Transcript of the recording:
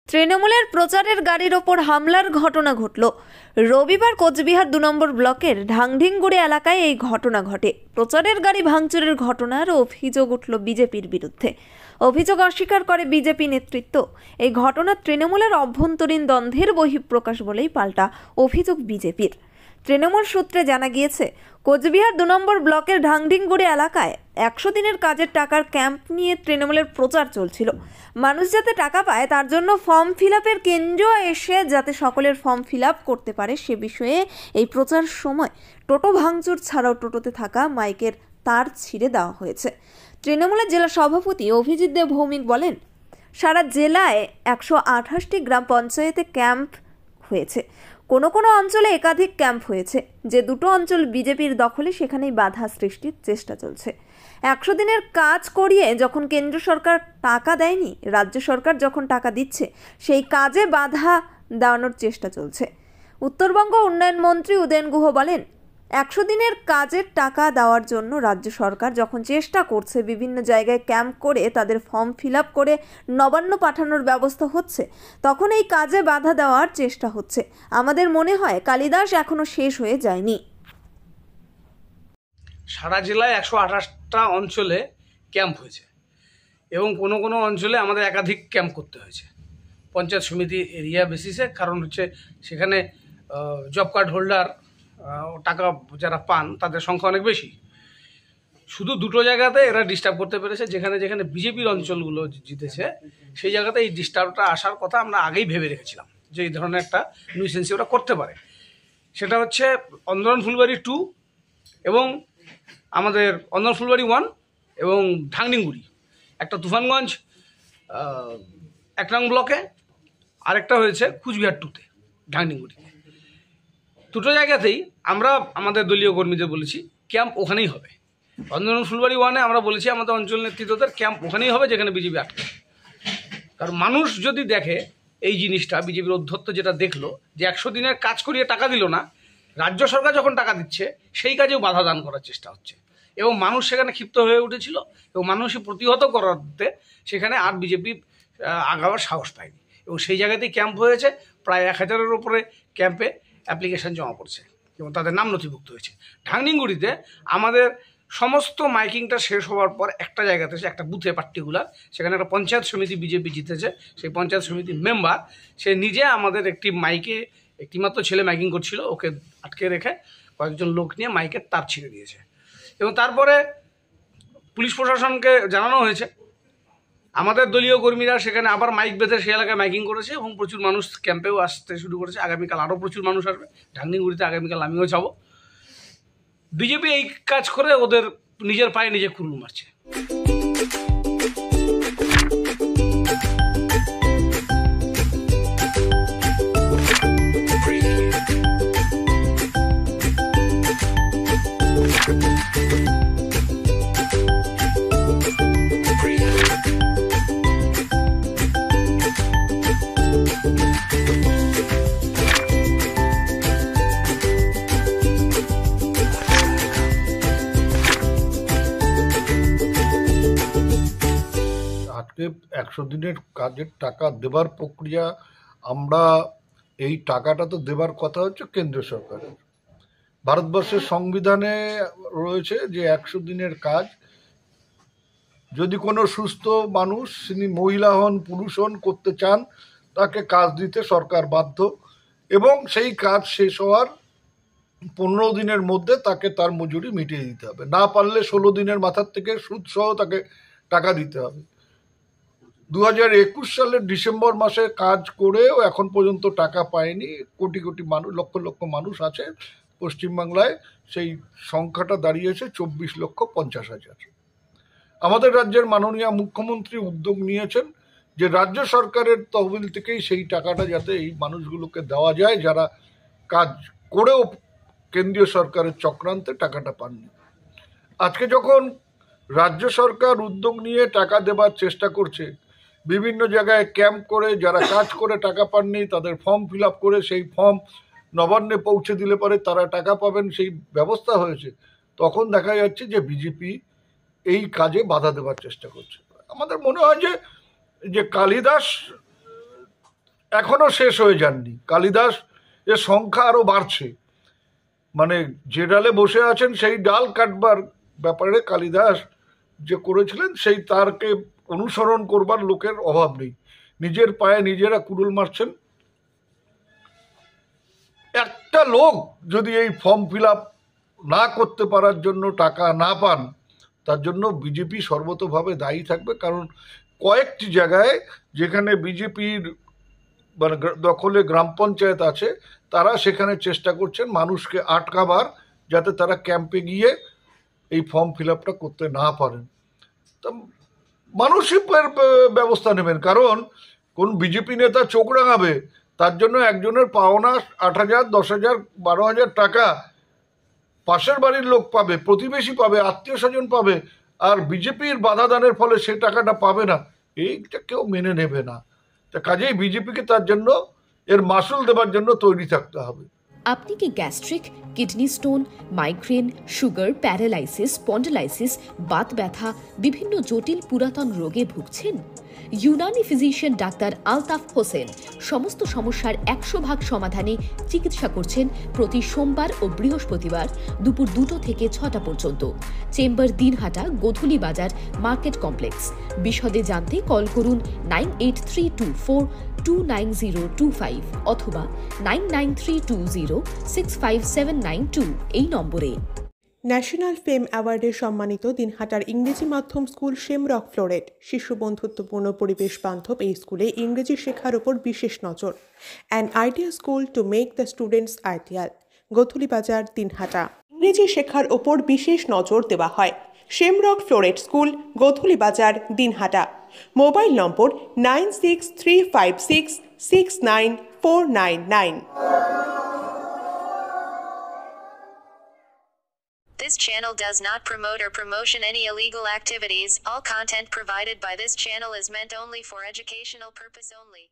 তৃণমূলের প্রচারের গাড়ির ওপর হামলার ঘটনা ঘটল। রবিবার কোচবিহার ২ নম্বর ব্লকের ঢাংঢিংগুড়ি এলাকায় এই ঘটনা ঘটে। প্রচারের গাড়ি ভাঙচুরের ঘটনার অভিযোগ উঠল বিজেপির বিরুদ্ধে। অভিযোগ অস্বীকার করে বিজেপি নেতৃত্ব। এই ঘটনা তৃণমূলের অভ্যন্তরীণ দ্বন্দ্বের বহিঃপ্রকাশ বলেই পাল্টা অভিযোগ বিজেপির। তৃণমূল সূত্রে জানা গিয়েছে, কোচবিহার ২ নম্বর ব্লকের ঢাংঢিংগুড়ি এলাকায় ১০০ দিনের কাজের টাকার ক্যাম্প নিয়ে তৃণমূলের প্রচার চলছিল। মানুষ যাতে টাকা পায় তার জন্য ফর্ম ফিল আপের কেন্দ্র এসে যাতে সকলের ফর্ম ফিল আপ করতে পারে সে বিষয়ে এই প্রচার সময় টোটো ভাঙচুর ছাড়াও টোটোতে থাকা মাইকের তার ছিঁড়ে দেওয়া হয়েছে। তৃণমূলের জেলা সভাপতি অভিজিৎ দেব ভৌমিক বলেন, সারা জেলায় ১২৮টি গ্রাম পঞ্চায়েতে ক্যাম্প হয়েছে। কোনো কোনো অঞ্চলে একাধিক ক্যাম্প হয়েছে। যে দুটো অঞ্চল বিজেপির দখলে সেখানেই বাধা সৃষ্টির চেষ্টা চলছে। ১০০ দিনের কাজ করিয়ে যখন কেন্দ্র সরকার টাকা দেয়নি, রাজ্য সরকার যখন টাকা দিচ্ছে সেই কাজে বাধা দেওয়ানোর চেষ্টা চলছে। উত্তরবঙ্গ উন্নয়ন মন্ত্রী উদয়ন গুহ বলেন, ১০০ দিনের কাজের টাকা দেওয়ার জন্য রাজ্য সরকার যখন চেষ্টা করছে, বিভিন্ন জায়গায় ক্যাম্প করে তাদের ফর্ম ফিল আপ করে নবান্ন পাঠানোর ব্যবস্থা হচ্ছে, তখন এই কাজে বাধা দেওয়ার চেষ্টা হচ্ছে। আমাদের মনে হয় কালিদাস এখনো শেষ হয়ে যায়নি। সারা জেলায় ১২৮টা অঞ্চলে ক্যাম্প হয়েছে এবং কোনো কোনো অঞ্চলে আমাদের একাধিক ক্যাম্প করতে হয়েছে পঞ্চায়েত সমিতি এরিয়া বেসিসে। কারণ হচ্ছে সেখানে জব কার্ড হোল্ডার টাকা যারা পান তাদের সংখ্যা অনেক বেশি। শুধু দুটো জায়গাতে এরা ডিস্টার্ব করতে পেরেছে, যেখানে যেখানে বিজেপির অঞ্চলগুলো জিতেছে সেই জায়গাতে এই ডিস্টার্বটা আসার কথা আমরা আগেই ভেবে রেখেছিলাম যে এই ধরনের একটা নিউসেন্সি ওরা করতে পারে। সেটা হচ্ছে অন্দরন ফুলবাড়ি 2 এবং আমাদের অন্দরন ফুলবাড়ি 1 এবং ঢাংঢিংগুড়ি, একটা তুফানগঞ্জ ১ নং ব্লকে, আরেকটা হয়েছে কুচবিহার 2-তে ঢাংঢিংগুড়িতে। দুটো জায়গাতেই আমরা আমাদের দলীয় কর্মীদের বলেছি ক্যাম্প ওখানেই হবে। অন্দরন ফুলবাড়ি 1-এ আমরা বলেছি আমাদের অঞ্চল নেতৃত্বদের ক্যাম্প ওখানেই হবে যেখানে বিজেপি আটকে। কারণ মানুষ যদি দেখে এই জিনিসটা, বিজেপির অধ্যত্ত যেটা দেখলো যে ১০০ দিনের কাজ করিয়ে টাকা দিল না, রাজ্য সরকার যখন টাকা দিচ্ছে সেই কাজেও বাধা দান করার চেষ্টা হচ্ছে এবং মানুষ সেখানে ক্ষিপ্ত হয়ে উঠেছিল এবং মানুষই প্রতিহত করাতে সেখানে আর বিজেপি আগাবার সাহস পায়নি এবং সেই জায়গাতেই ক্যাম্প হয়েছে। প্রায় ১,০০০-এর উপরে ক্যাম্পে অ্যাপ্লিকেশন জমা পড়ছে এবং তাদের নাম নথিভুক্ত হয়েছে। ঢাংঢিংগুড়িতে আমাদের সমস্ত মাইকিংটা শেষ হওয়ার পর একটা জায়গাতে, একটা বুথে পার্টিকুলার, সেখানে একটা পঞ্চায়েত সমিতি বিজেপি জিতেছে। সেই পঞ্চায়েত সমিতির মেম্বার সে নিজে আমাদের একটি মাইকে, একটিমাত্র ছেলে মাইকিং করছিল, ওকে আটকে রেখে কয়েকজন লোক নিয়ে মাইকের তার ছিঁড়ে দিয়েছে এবং তারপরে পুলিশ প্রশাসনকে জানানো হয়েছে। আমাদের দলীয় কর্মীরা সেখানে আবার মাইক বেঁধে সেই এলাকায় মাইকিং করেছে এবং প্রচুর মানুষ ক্যাম্পেও আসতে শুরু করেছে। আগামীকাল আরও প্রচুর মানুষ আসবে ঢাংঢিংগুড়িতে। আগামীকাল আমিও যাব। বিজেপি এই কাজ করে ওদের নিজের পায়ে নিজে কুড়ুল মারছে। আজকে ১০০ দিনের কাজের টাকা দেবার প্রক্রিয়া, আমরা এই টাকাটা তো দেবার কথা হচ্ছে কেন্দ্র সরকারের। ভারতবর্ষের সংবিধানে রয়েছে যে ১০০ দিনের কাজ যদি কোনো সুস্থ মানুষ, তিনি মহিলা হন পুরুষ হন, করতে চান, তাকে কাজ দিতে সরকার বাধ্য এবং সেই কাজ শেষ হওয়ার ১৫ দিনের মধ্যে তাকে তার মজুরি মিটিয়ে দিতে হবে। না পারলে ১৬ দিনের মাথার থেকে সুদসহ তাকে টাকা দিতে হবে। ২০২১ সালের ডিসেম্বর মাসে কাজ করেও এখন পর্যন্ত টাকা পায়নি কোটি কোটি মানুষ, লক্ষ লক্ষ মানুষ আছে পশ্চিমবাংলায়। সেই সংখ্যাটা দাঁড়িয়েছে ২৪,৫০,০০০। আমাদের রাজ্যের মাননীয় মুখ্যমন্ত্রী উদ্যোগ নিয়েছেন যে রাজ্য সরকারের তহবিল থেকেই সেই টাকাটা যাতে এই মানুষগুলোকে দেওয়া যায় যারা কাজ করেও কেন্দ্রীয় সরকারের চক্রান্তে টাকাটা পাননি। আজকে যখন রাজ্য সরকার উদ্যোগ নিয়ে টাকা দেবার চেষ্টা করছে, বিভিন্ন জায়গায় ক্যাম্প করে যারা কাজ করে টাকা পাননি তাদের ফর্ম ফিল আপ করে সেই ফর্ম নবান্নে পৌঁছে দিলে পরে তারা টাকা পাবেন, সেই ব্যবস্থা হয়েছে, তখন দেখা যাচ্ছে যে বিজেপি এই কাজে বাধা দেবার চেষ্টা করছে। আমাদের মনে হয় যে কালিদাস এখনো শেষ হয়ে যাননি। কালিদাস এর সংখ্যা আরো বাড়ছে, মানে যে ডালে বসে আছেন সেই ডাল কাটবার ব্যাপারে কালিদাস যে করেছিলেন সেই তারকে অনুসরণ করবার লোকের অভাব নেই। নিজের পায়ে নিজেরা কুড়ুল মারছেন। একটা লোক যদি এই ফর্ম ফিল আপ না করতে পারার জন্য টাকা না পান, তার জন্য বিজেপি সর্বতোভাবে দায়ী থাকবে। কারণ কয়েকটি জায়গায় যেখানে বিজেপির মানে দখলে গ্রাম পঞ্চায়েত আছে, তারা সেখানে চেষ্টা করছেন মানুষকে আটকাবার, যাতে তারা ক্যাম্পে গিয়ে এই ফর্ম ফিল আপটা করতে না পারেন। তা মানুষই ব্যবস্থা নেবেন, কারণ কোন বিজেপি নেতা চোখ রাঙাবে তার জন্য একজনের পাওনা 8,000, 10,000, 12,000 টাকা পাশের বাড়ির লোক পাবে, প্রতিবেশী পাবে, আত্মীয় স্বজন পাবে, আর বিজেপির বাধা দানের ফলে সে টাকাটা পাবে না, এইটা কেউ মেনে নেবে না। তা কাজেই বিজেপিকে তার জন্য এর মাসুল দেবার জন্য তৈরি থাকতে হবে। আপনি কি gastric, kidney stone, migraine, sugar, paralysis, spondylosis, Baat ব্যথা, বিভিন্ন জটিল পুরাতন রোগে ভুগছেন? ইউনানি ফিজিশিয়ান ডাক্তার আলতাফ হোসেন সমস্ত সমস্যার 100% সমাধানে চিকিৎসা করছেন প্রতি সোমবার ও বৃহস্পতিবার দুপুর 2টো থেকে 6টা পর্যন্ত। চেম্বার দিনহাটা, গোধূলি বাজার, মার্কেট কমপ্লেক্স। বিশদে জানতে কল করুন 9832429025 অথবা 9932065792 এই নম্বরে। ন্যাশনাল ফেম অ্যাওয়ার্ডে সম্মানিত দিনহাটার ইংরেজি মাধ্যম স্কুল শেমরক ফ্লোরেট শিশু বন্ধুত্বপূর্ণ পরিবেশ বান্ধব এই স্কুলে ইংরেজি শেখার ওপর বিশেষ নজর। An idea school to make the students ideal, Godhuli Bazar, Dinhata. ইংরেজি শেখার ওপর বিশেষ নজর দেওয়া হয়। Shamrock floret school, Godhuli Bazar, Dinhata. Mobile number 9635669499। This channel does not promote or promotion any illegal activities. All content provided by this channel is meant only for educational purpose only.